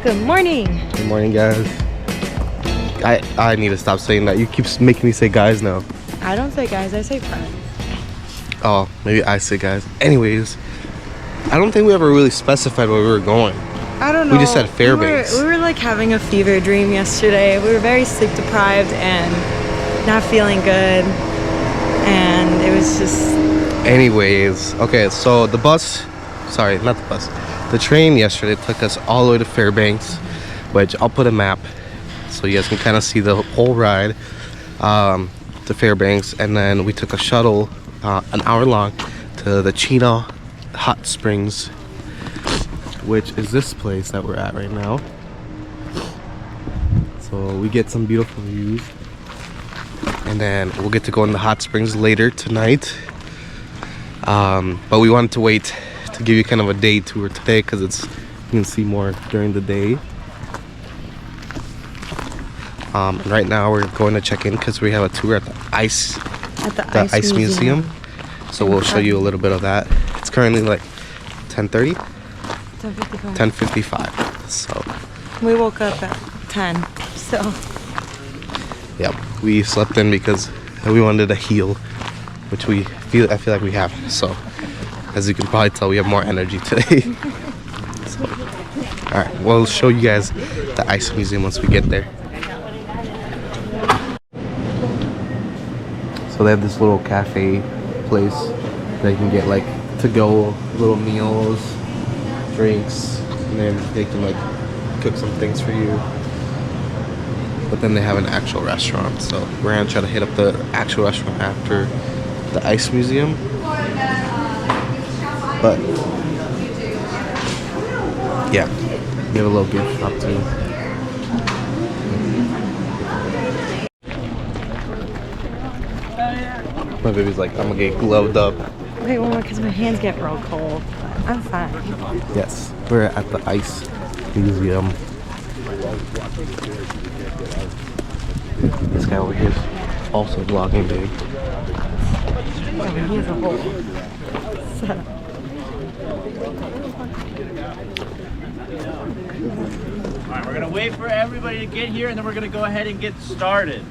Good morning. Good morning, guys. I need to stop saying that. You keep making me say guys now. I don't say guys, I say friends. Oh, maybe I say guys. Anyways, I don't think we ever really specified where we were going. I don't know. We just said Fairbanks. We were like having a fever dream yesterday. We were very sleep deprived and not feeling good. And it was just... Anyways, okay, so the train yesterday took us all the way to Fairbanks, which I'll put a map so you guys can kind of see the whole ride to Fairbanks. And then we took a shuttle an hour long to the Chena Hot Springs, which is this place that we're at right now. So we get some beautiful views, and then we'll get to go in the hot springs later tonight. But we wanted to wait to give you kind of a day tour today because you can see more during the day. And right now we're going to check in because we have a tour at the Ice Museum. So we'll show you a little bit of that. It's currently like 10:30? 10:55. So we woke up at 10. So yeah, we slept in because we wanted to heal, which I feel like we have. So as you can probably tell, we have more energy today. So, all right, we'll show you guys the Ice Museum once we get there. So they have this little cafe place that you can get like to-go little meals, drinks, and then they can like cook some things for you. But then they have an actual restaurant, so we're gonna try to hit up the actual restaurant after the Ice Museum. But yeah, we have a little gift shop too. My baby's like, I'm gonna get gloved up. wait, well, because my hands get real cold. But I'm fine. Yes, we're at the Ice Museum. This guy over here is also vlogging big. Yeah, he has a whole setup. Alright, we're gonna wait for everybody to get here and then we're gonna go ahead and get started.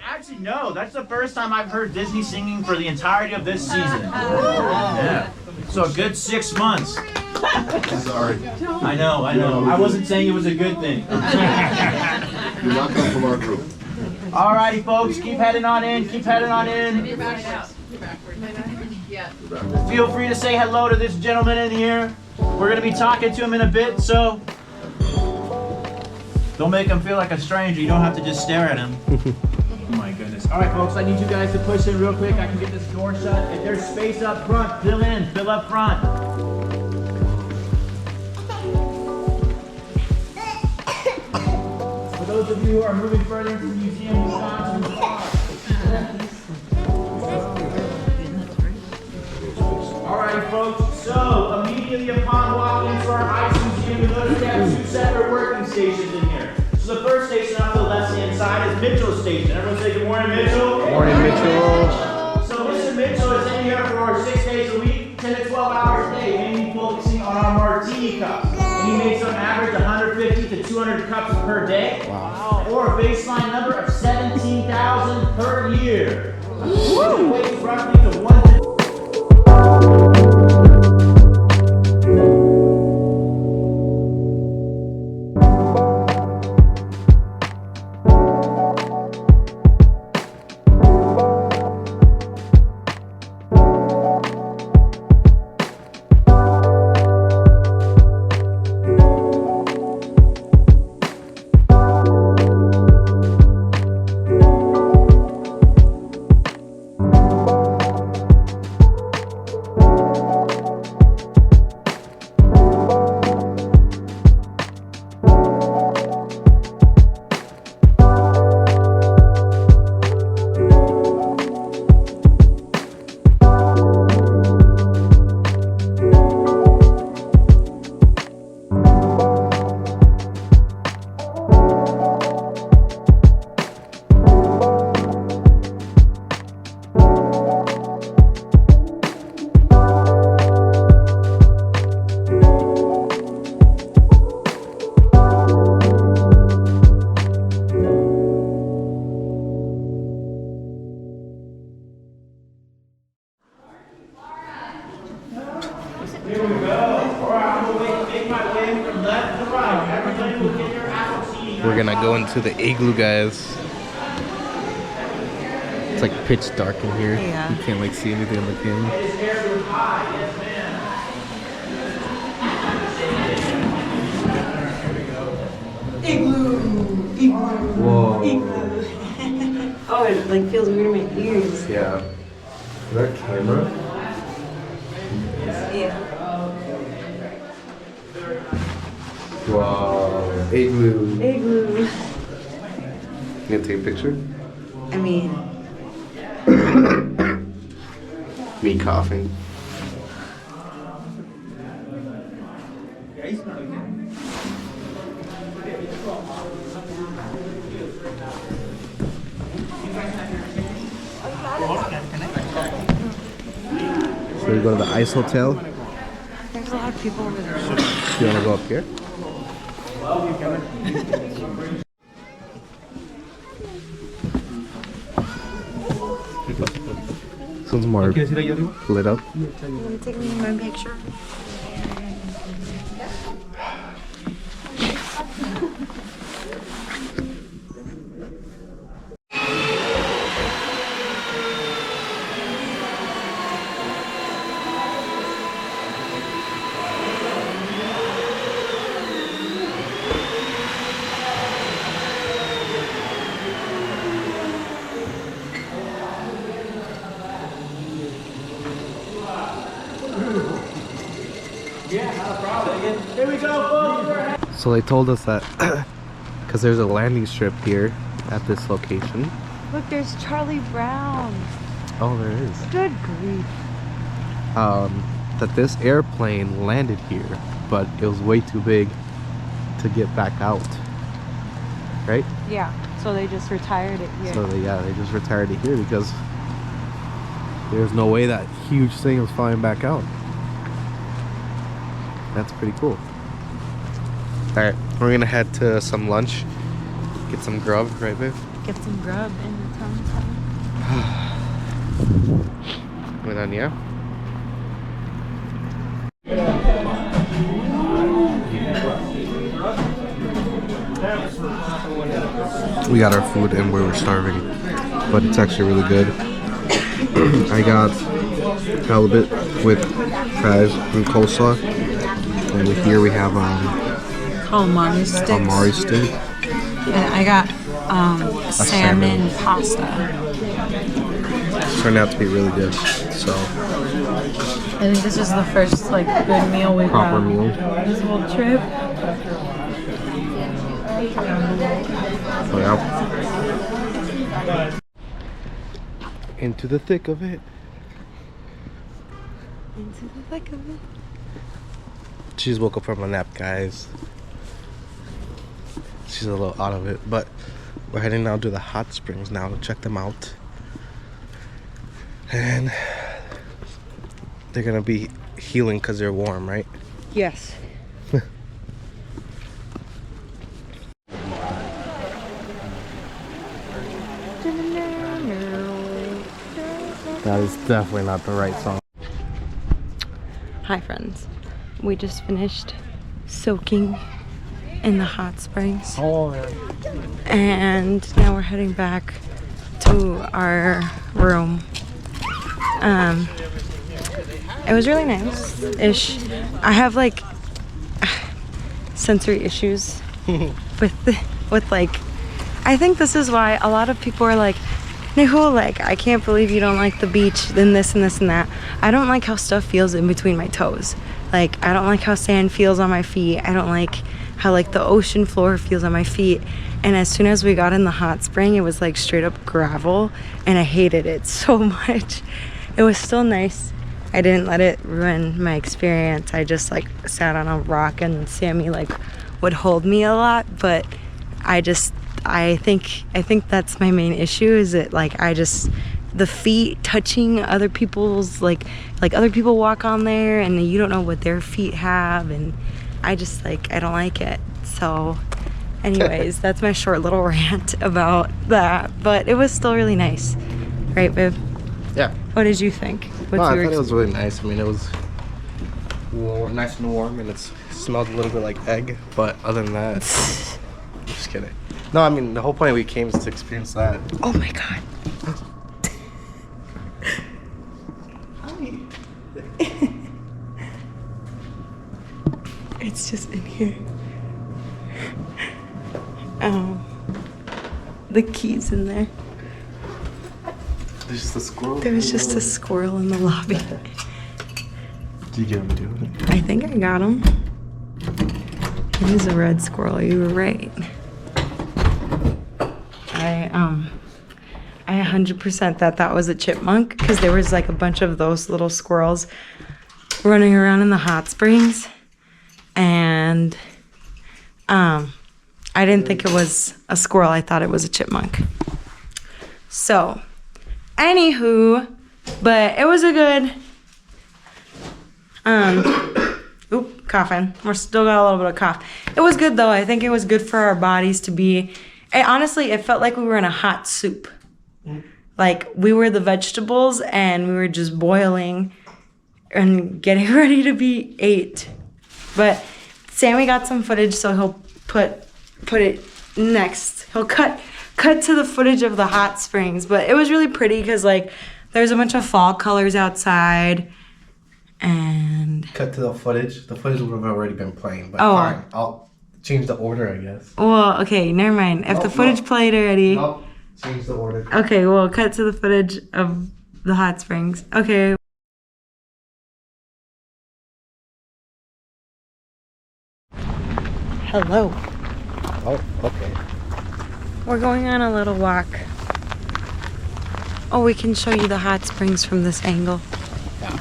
Actually, no, that's the first time I've heard Disney singing for the entirety of this season. Yeah. So a good 6 months. Sorry. I know. I wasn't saying it was a good thing. You're not coming from our group. Alrighty, folks, keep heading on in. Feel free to say hello to this gentleman in here. We're gonna be talking to him in a bit, so don't make him feel like a stranger. You don't have to just stare at him. Oh my goodness. Alright, folks, I need you guys to push in real quick. I can get this door shut. If there's space up front, fill up front. For those of you who are moving further into the museum, you've gone too far. Alright, folks, so immediately upon walking into our Ice Museum, we notice we have 2 separate working stations in here. So the first station off the left-hand side is Mitchell's station. Everyone say good morning, Mitchell. Good morning, Mitchell. So Mr. Mitchell is in here for 6 days a week, 10 to 12 hours a day, mainly focusing on our martini cups. And he makes on average 150 to 200 cups per day. Wow. Or a baseline number of 17,000 per year. Woo! Weighs roughly to 1 to Here we go. All right, I'm gonna make my way from left to right. Everybody will get your actual seating. We're gonna go into the igloo, guys. It's like pitch dark in here. Yeah. You can't like see anything on the camera. It is air to high. Yes, ma'am. Whoa. Oh, it like feels weird in my ears. Yeah. Is that a camera? Yeah. Wow. Igloo. Igloo. You gonna take a picture? I mean, Me coughing. So we go to the ice hotel. there's a lot of people over there. You wanna go up here? This one's more lit up. You want to take me my picture? Here we go, folks. So they told us that because there's a landing strip here at this location. Look, there's Charlie Brown. Oh, there is. Good grief. That this airplane landed here, but it was way too big to get back out. Right? Yeah, so they just retired it here. So they just retired it here because there's no way that huge thing was flying back out. That's pretty cool. Alright, we're gonna head to some lunch, get some grub, right babe? Get some grub in the tum-tum. Went on, yeah? We got our food and we were starving, but it's actually really good. I got halibut with fries and coleslaw, and here we have Calamari sticks. calamari steak. And I got salmon salmon. pasta. Turned out to be really good. So I think this is the first like good meal we've proper had meal. this whole trip. So yeah. Into the thick of it. Into the thick of it. She just woke up from a nap, guys. She's a little out of it, but we're heading now to the hot springs now to check them out. And they're gonna be healing because they're warm, right? Yes. That is definitely not the right song. Hi friends. We just finished soaking in the hot springs. Oh, And now we're heading back to our room. It was really nice-ish. I have like sensory issues with like, I think this is why a lot of people are like, Nicole, like, I can't believe you don't like the beach, then this and this and that. I don't like how stuff feels in between my toes. Like, I don't like how sand feels on my feet. I don't like how like the ocean floor feels on my feet. And as soon as we got in the hot spring, it was like straight up gravel, and I hated it so much. It was still nice. I didn't let it ruin my experience. I just like sat on a rock, and Sammy like would hold me a lot, but I think that's my main issue, is that like the feet touching other people's like other people walk on there and you don't know what their feet have, and I don't like it. So anyways, that's my short little rant about that, but it was still really nice, right babe? Yeah. What did you think? No, I thought it was really nice. I mean, it was nice and warm, and it smelled a little bit like egg. But other than that, just kidding. No, I mean the whole point we came is to experience that. Oh my god. It's just in here. The key's in there. There's just a squirrel. There was just a squirrel in the lobby. Did you get him doing it? I think I got him. It is a red squirrel, you were right. I 100% thought that was a chipmunk because there was like a bunch of those little squirrels running around in the hot springs. And I didn't think it was a squirrel. I thought it was a chipmunk. So, anywho, but it was a good, coughing. We're still got a little bit of cough. It was good though. I think it was good for our bodies to be, honestly, it felt like we were in a hot soup. Like we were the vegetables and we were just boiling and getting ready to be ate. But Sammy got some footage, so he'll put it next. He'll cut to the footage of the hot springs. But it was really pretty because like there's a bunch of fall colors outside. And cut to the footage. The footage would have already been playing, but fine. I'll change the order, I guess. Well, okay, never mind. If the footage played already. Nope. Change the order. Okay, well, cut to the footage of the hot springs. Okay. Hello. Oh, okay. We're going on a little walk. Oh, we can show you the hot springs from this angle. Yeah.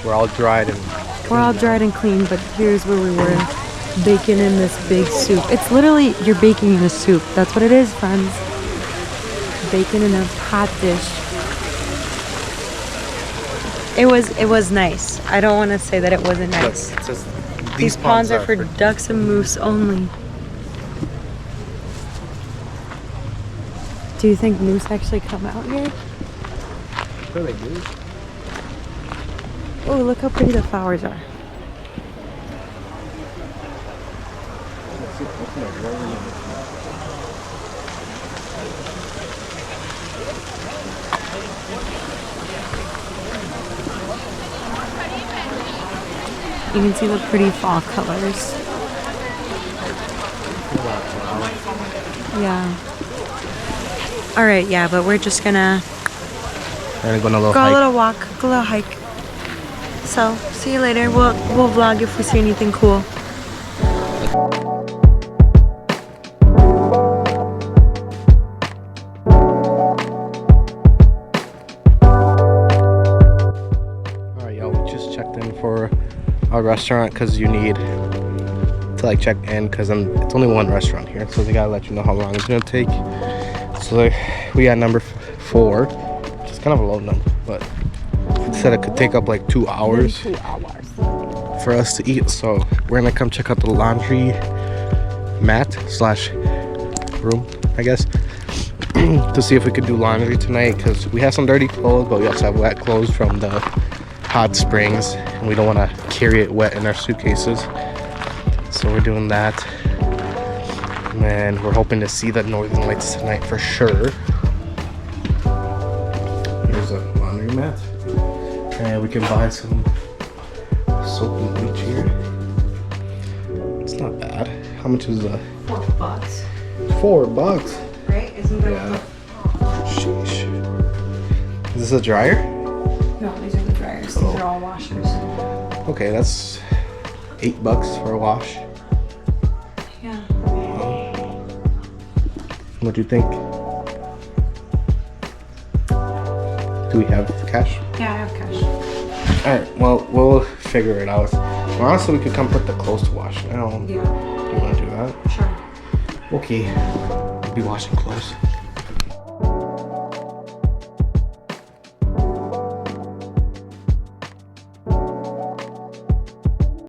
We're all dried and clean, but here's where we were. Baking in this big soup. It's literally, you're baking in a soup. That's what it is, friends. Bacon in a hot dish. It was nice. I don't want to say that it wasn't nice. These ponds are for ducks and moose only. Do you think moose actually come out here? Sure they do. Oh, look how pretty the flowers are. You can see the pretty fall colors. Yeah. Alright, yeah, but we're just gonna go on a little go hike. a little walk, go a little hike. So, see you later. We'll vlog if we see anything cool. Alright, y'all, we just checked in for our restaurant because you need to like check in because it's only one restaurant here, so they gotta let you know how long it's gonna take. So we got number 4, which is kind of a low number, but it said it could take up like 2 hours. 2 hours for us to eat. So we're gonna come check out the laundry mat slash room, I guess, to see if we could do laundry tonight because we have some dirty clothes, but we also have wet clothes from the hot springs and we don't want to carry it wet in our suitcases. So we're doing that. And we're hoping to see the northern lights tonight for sure. Here's a laundry mat. And we can buy some soap and bleach here. It's not bad. How much is that? $4. $4? Right? Isn't that Yeah. Sheesh. Is this a dryer? No, these are the dryers. These are all washers. Okay, that's $8 for a wash. Yeah. What do you think? Do we have cash? Yeah, I have cash. Alright, well, we'll figure it out. Honestly, we could come put the clothes to wash now. Yeah. You want to do that? Sure. Okay. We'll be washing clothes.